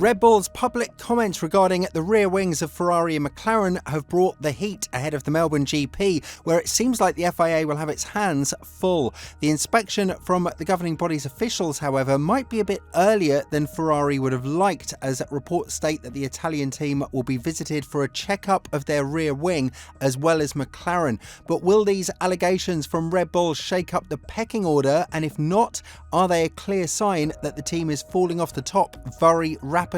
Red Bull's public comments regarding the rear wings of Ferrari and McLaren have brought the heat ahead of the Melbourne GP, where it seems like the FIA will have its hands full. The inspection from the governing body's officials, however, might be a bit earlier than Ferrari would have liked, as reports state that the Italian team will be visited for a checkup of their rear wing as well as McLaren. But will these allegations from Red Bull shake up the pecking order, and if not, are they a clear sign that the team is falling off the top very rapidly?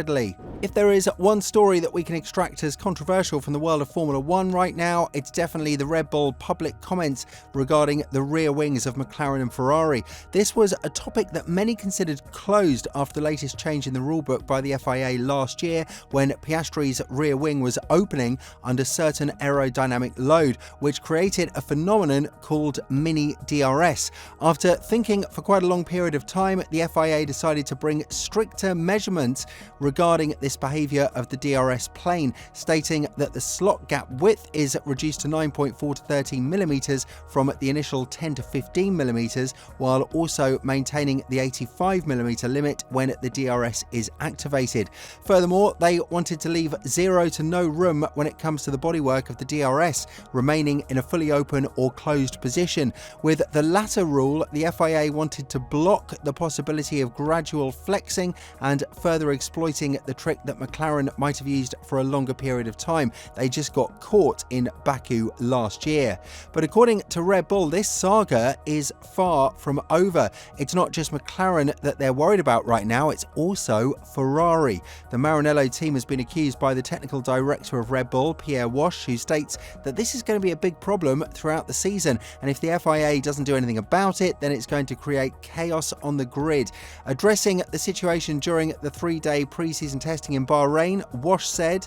If there is one story that we can extract as controversial from the world of Formula One right now, it's definitely the Red Bull public comments regarding the rear wings of McLaren and Ferrari. This was a topic that many considered closed after the latest change in the rulebook by the FIA last year, when Piastri's rear wing was opening under certain aerodynamic load, which created a phenomenon called mini DRS. After thinking for quite a long period of time, the FIA decided to bring stricter measurements regarding this behaviour of the DRS plane, stating that the slot gap width is reduced to 9.4 to 13 millimeters from the initial 10 to 15 millimeters, while also maintaining the 85 millimeter limit when the DRS is activated. Furthermore, they wanted to leave zero to no room when it comes to the bodywork of the DRS, remaining in a fully open or closed position. With the latter rule, the FIA wanted to block the possibility of gradual flexing and further exploiting the trick that McLaren might have used for a longer period of time. They just got caught in Baku last year. But according to Red Bull, this saga is far from over. It's not just McLaren that they're worried about right now, it's also Ferrari. The Maranello team has been accused by the technical director of Red Bull, Pierre Wash, who states that this is going to be a big problem throughout the season, and if the FIA doesn't do anything about it, then it's going to create chaos on the grid. Addressing the situation during the 3-day pre-season testing in Bahrain, Wash said,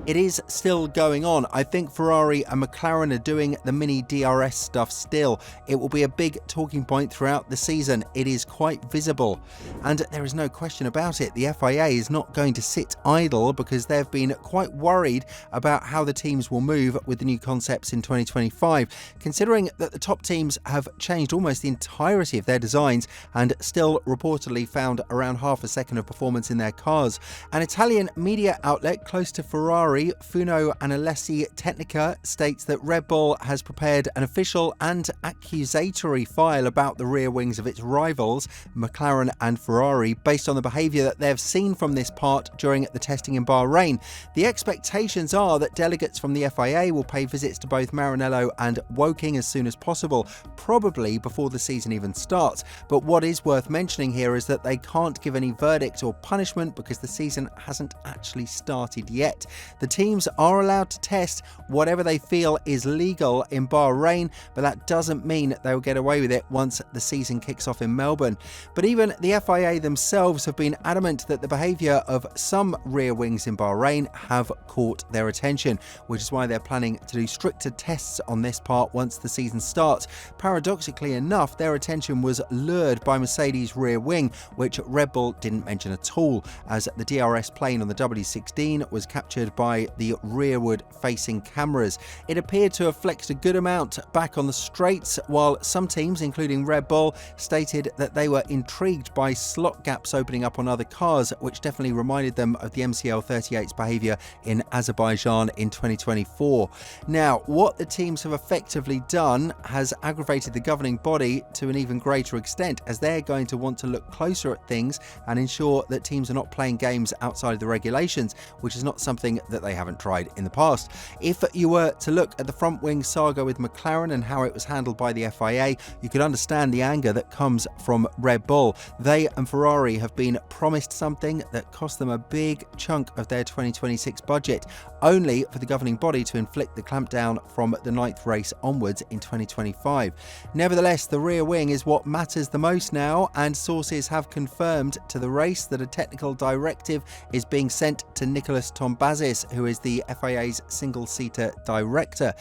"It is still going on. I think Ferrari and McLaren are doing the mini DRS stuff still. It will be a big talking point throughout the season. It is quite visible." And there is no question about it. The FIA is not going to sit idle, because they've been quite worried about how the teams will move with the new concepts in 2025, considering that the top teams have changed almost the entirety of their designs and still reportedly found around half a second of performance in their cars. An Italian media outlet close to Ferrari, Funo Analesi Tecnica, states that Red Bull has prepared an official and accusatory file about the rear wings of its rivals, McLaren and Ferrari, based on the behaviour that they've seen from this part during the testing in Bahrain. The expectations are that delegates from the FIA will pay visits to both Maranello and Woking as soon as possible, probably before the season even starts. But what is worth mentioning here is that they can't give any verdict or punishment because the season hasn't actually started yet. The teams are allowed to test whatever they feel is legal in Bahrain, but that doesn't mean they'll get away with it once the season kicks off in Melbourne. But even the FIA themselves have been adamant that the behaviour of some rear wings in Bahrain have caught their attention, which is why they're planning to do stricter tests on this part once the season starts. Paradoxically enough, their attention was lured by Mercedes' rear wing, which Red Bull didn't mention at all, as the DRS plane on the W16 was captured by the rearward facing cameras. It appeared to have flexed a good amount back on the straights, while some teams, including Red Bull, stated that they were intrigued by slot gaps opening up on other cars, which definitely reminded them of the MCL38's behaviour in Azerbaijan in 2024. Now, what the teams have effectively done has aggravated the governing body to an even greater extent, as they're going to want to look closer at things and ensure that teams are not playing games outside of the regulations, which is not something that they haven't tried in the past. If you were to look at the front wing saga with McLaren and how it was handled by the FIA, you could understand the anger that comes from Red Bull. They and Ferrari have been promised something that cost them a big chunk of their 2026 budget, only for the governing body to inflict the clampdown from the 9th race onwards in 2025. Nevertheless, the rear wing is what matters the most now, and sources have confirmed to the race that a technical directive is being sent to Nicholas Tombazis, who is the FIA's single-seater director.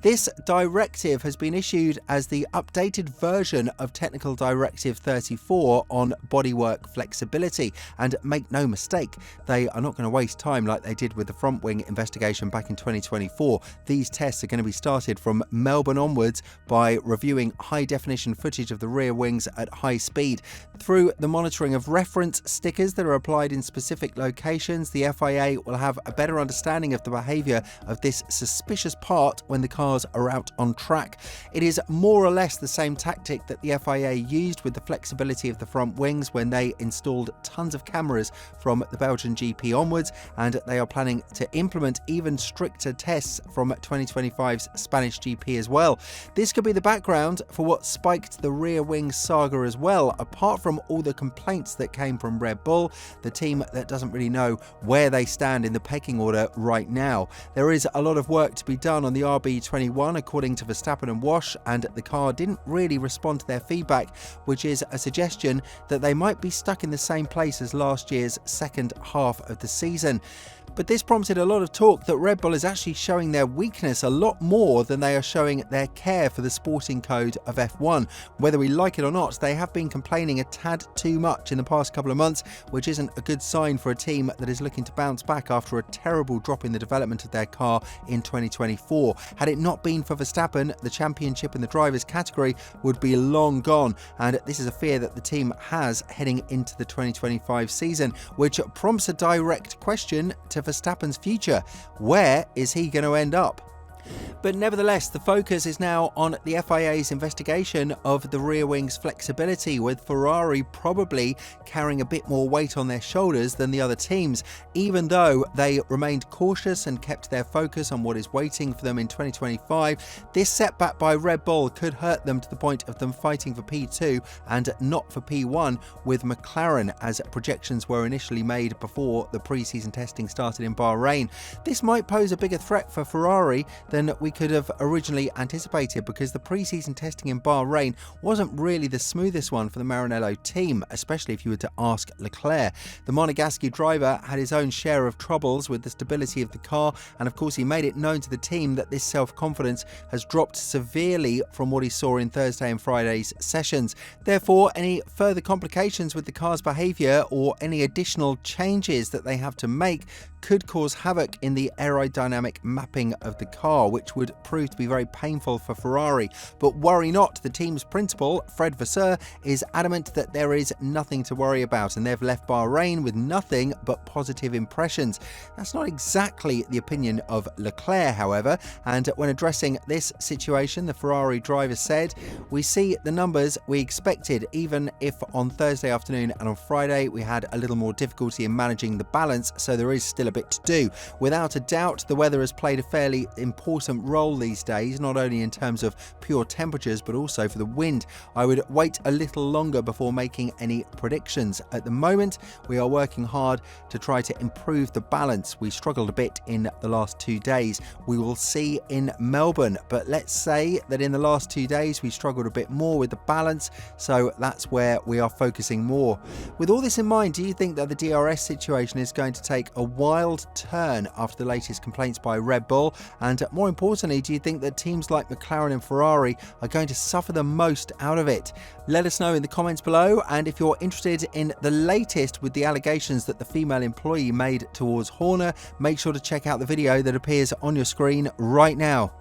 This directive has been issued as the updated version of Technical Directive 34 on bodywork flexibility. And make no mistake, they are not going to waste time like they did with the front wing investigation back in 2024. These tests are going to be started from Melbourne onwards by reviewing high-definition footage of the rear wings at high speed. Through the monitoring of reference stickers that are applied in specific locations, the FIA will have a better understanding of the behaviour of this suspicious part when the cars are out on track. It is more or less the same tactic that the FIA used with the flexibility of the front wings when they installed tons of cameras from the Belgian GP onwards, and they are planning to implement even stricter tests from 2025's Spanish GP as well. This could be the background for what spiked the rear wing saga as well, apart from all the complaints that came from Red Bull, the team that doesn't really know where they stand in the pecking order right now. There is a lot of work to be done on the RB21 according to Verstappen and Wash, and the car didn't really respond to their feedback, which is a suggestion that they might be stuck in the same place as last year's second half of the season. But this prompted a lot of talk that Red Bull is actually showing their weakness a lot more than they are showing their care for the sporting code of F1. Whether we like it or not, they have been complaining a tad too much in the past couple of months, which isn't a good sign for a team that is looking to bounce back after a terrible drop in the development of their car in 2024. Had it not been for Verstappen, the championship in the drivers' category would be long gone, and this is a fear that the team has heading into the 2025 season, which prompts a direct question to Verstappen's future. Where is he going to end up? But nevertheless, the focus is now on the FIA's investigation of the rear wing's flexibility, with Ferrari probably carrying a bit more weight on their shoulders than the other teams, even though they remained cautious and kept their focus on what is waiting for them in 2025. This setback by Red Bull could hurt them to the point of them fighting for P2 and not for P1 with McLaren, as projections were initially made before the pre-season testing started in Bahrain. This might pose a bigger threat for Ferrari than we could have originally anticipated, because the pre-season testing in Bahrain wasn't really the smoothest one for the Maranello team, especially if you were to ask Leclerc. The Monegasque driver had his own share of troubles with the stability of the car, and of course he made it known to the team that this self-confidence has dropped severely from what he saw in Thursday and Friday's sessions. Therefore, any further complications with the car's behaviour or any additional changes that they have to make could cause havoc in the aerodynamic mapping of the car, which would prove to be very painful for Ferrari. But worry not, the team's principal, Fred Vasseur, is adamant that there is nothing to worry about, and they've left Bahrain with nothing but positive impressions. That's not exactly the opinion of Leclerc, however, and when addressing this situation, the Ferrari driver said, "We see the numbers we expected, even if on Thursday afternoon and on Friday we had a little more difficulty in managing the balance, so there is still a bit to do. Without a doubt, the weather has played a fairly important role these days, not only in terms of pure temperatures but also for the wind. I would wait a little longer before making any predictions. At the moment, we are working hard to try to improve the balance. We struggled a bit in the last 2 days. We will see in Melbourne, but let's say that in the last 2 days we struggled a bit more with the balance, so that's where we are focusing more." With all this in mind, do you think that the DRS situation is going to take a wild turn after the latest complaints by Red Bull? And more importantly, do you think that teams like McLaren and Ferrari are going to suffer the most out of it? Let us know in the comments below, and if you're interested in the latest with the allegations that the female employee made towards Horner, make sure to check out the video that appears on your screen right now.